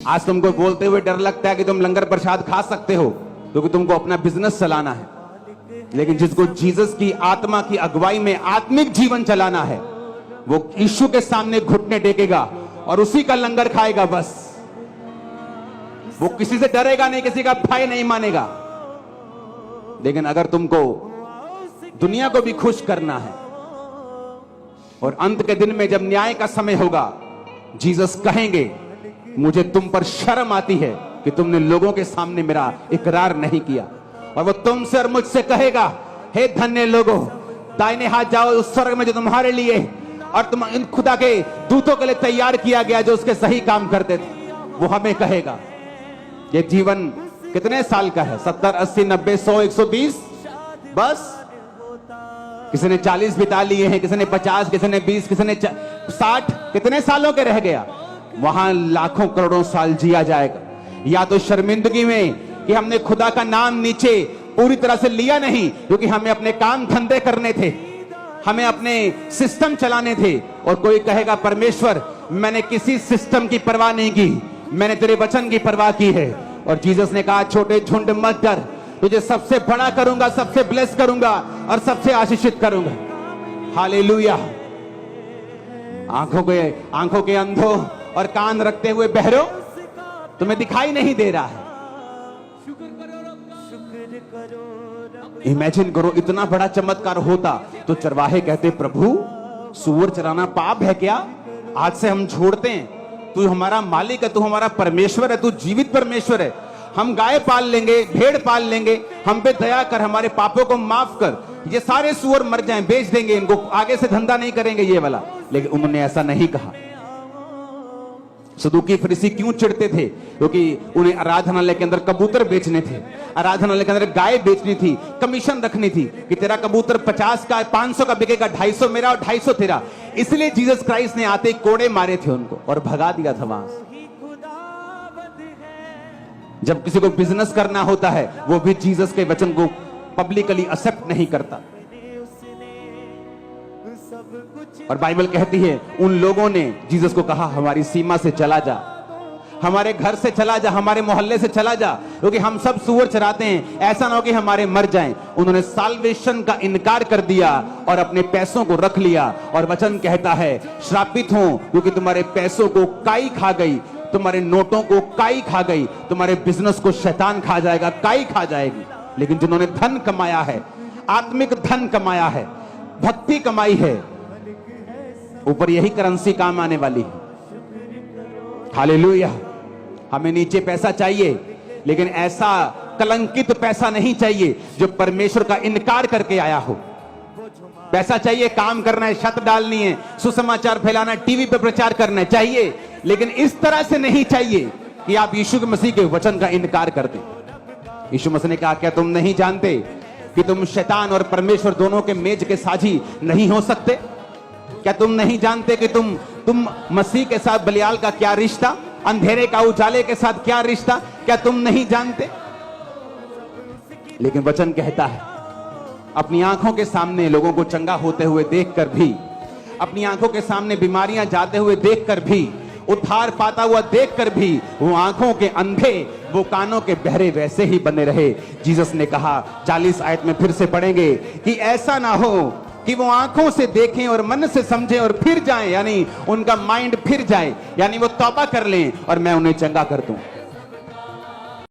आज तुमको बोलते हुए डर लगता है कि तुम लंगर प्रसाद खा सकते हो क्योंकि तुमको अपना बिजनेस चलाना है, लेकिन जिसको जीसस की आत्मा की अगुवाई में आत्मिक जीवन चलाना है वो यीशु के सामने घुटने टेकेगा और उसी का लंगर खाएगा। बस वो किसी से डरेगा नहीं, किसी का भय नहीं मानेगा। लेकिन अगर तुमको दुनिया को भी खुश करना है और अंत के दिन में जब न्याय का समय होगा, जीसस कहेंगे मुझे तुम पर शर्म आती है कि तुमने लोगों के सामने मेरा इकरार नहीं किया। और वो तुमसे और मुझसे कहेगा, हे धन्य लोगों, दाहिने हाथ जाओ उस स्वर्ग में जो तुम्हारे लिए और तुम इन खुदा के दूतों के लिए तैयार किया गया जो उसके सही काम करते थे। वो हमें कहेगा। ये जीवन कितने साल का है? 70, 80, 90, 100, 120? बस किसी ने 40 बिता लिए हैं, किसी ने 50, किसी ने 20, किसी ने 60। कितने सालों के रह गया? वहां लाखों करोड़ों साल जिया जाएगा। या तो शर्मिंदगी में कि हमने खुदा का नाम नीचे पूरी तरह से लिया नहीं, क्योंकि हमें अपने काम धंधे करने थे, हमें अपने सिस्टम चलाने थे। और कोई कहेगा परमेश्वर मैंने किसी सिस्टम की परवाह नहीं की, मैंने तेरे वचन की परवाह की है। और जीसस ने कहा छोटे झुंड मत डर, तुझे सबसे बड़ा करूंगा, सबसे ब्लेस करूंगा और सबसे आशीषित करूंगा। हालेलुया। आंखों के अंधों और कान रखते हुए बहरो, तुम्हें दिखाई नहीं दे रहा है। इमेजिन करो इतना बड़ा चमत्कार होता तो चरवाहे कहते प्रभु सूअर चराना पाप है क्या? आज से हम छोड़ते हैं, तू हमारा मालिक है, तू हमारा परमेश्वर है, तू जीवित परमेश्वर है। हम गाय पाल लेंगे, भेड़ पाल लेंगे, हम पे दया कर, हमारे पापों को माफ कर, ये सारे सूअर मर जाएं, बेच देंगे इनको, आगे से धंधा नहीं करेंगे ये वाला। लेकिन उन्होंने ऐसा नहीं कहा। सदूकी फरीसी क्यों चिढ़ते थे? क्योंकि उन्हें आराधनालय के अंदर कबूतर बेचने थे, आराधनालय के अंदर गाय बेचनी थी, कमीशन रखनी थी कि तेरा कबूतर 50 का 500 का बिकेगा, 250 मेरा और 250 तेरा। इसलिए जीसस क्राइस्ट ने आते कोड़े मारे थे उनको और भगा दिया था वहां से। जब किसी को बिजनेस करना होता है वो भी जीसस के वचन को पब्लिकली एक्सेप्ट नहीं करता। और बाइबल कहती है उन लोगों ने जीसस को कहा हमारी सीमा से चला जा, हमारे घर से चला जा, हमारे मोहल्ले से चला जा, क्योंकि हम सब सूअर चराते हैं, ऐसा ना हो कि हमारे मर जाएं। उन्होंने साल्वेशन का इनकार कर दिया और अपने पैसों को रख लिया। और वचन कहता है श्रापित हो क्योंकि तुम्हारे पैसों को काई खा गई, तुम्हारे नोटों को काई खा गई, तुम्हारे बिजनेस को शैतान खा जाएगा, काई खा जाएगी। लेकिन जिन्होंने धन कमाया है, आत्मिक धन कमाया है, भक्ति कमाई है, ऊपर यही करेंसी काम आने वाली है। हालेलुया। हमें नीचे पैसा चाहिए, लेकिन ऐसा कलंकित पैसा नहीं चाहिए जो परमेश्वर का इनकार करके आया हो। पैसा चाहिए, काम करना है, छत डालनी है, सुसमाचार फैलाना, टीवी पे प्रचार करना चाहिए, लेकिन इस तरह से नहीं चाहिए कि आप यीशु मसीह के वचन का इनकार कर दें। यीशु मसीह ने कहा क्या तुम नहीं जानते कि तुम शैतान और परमेश्वर दोनों के मेज के साझी नहीं हो सकते? क्या तुम नहीं जानते कि तुम मसीह के साथ बलियाल का क्या रिश्ता, अंधेरे का उजाले के साथ क्या रिश्ता? क्या तुम नहीं जानते? लेकिन वचन कहता है अपनी आंखों के सामने लोगों को चंगा होते हुए देखकर भी, अपनी आंखों के सामने बीमारियां जाते हुए देखकर भी, उद्धार पाता हुआ देखकर भी वो आंखों के अंधे, वो कानों के बहरे वैसे ही बने रहे। जीसस ने कहा 40 आयत में फिर से पढ़ेंगे कि ऐसा ना हो कि वो आंखों से देखें और मन से समझें और फिर जाएं, यानी उनका माइंड फिर जाए, यानी वो तौबा कर लें और मैं उन्हें चंगा कर दूं।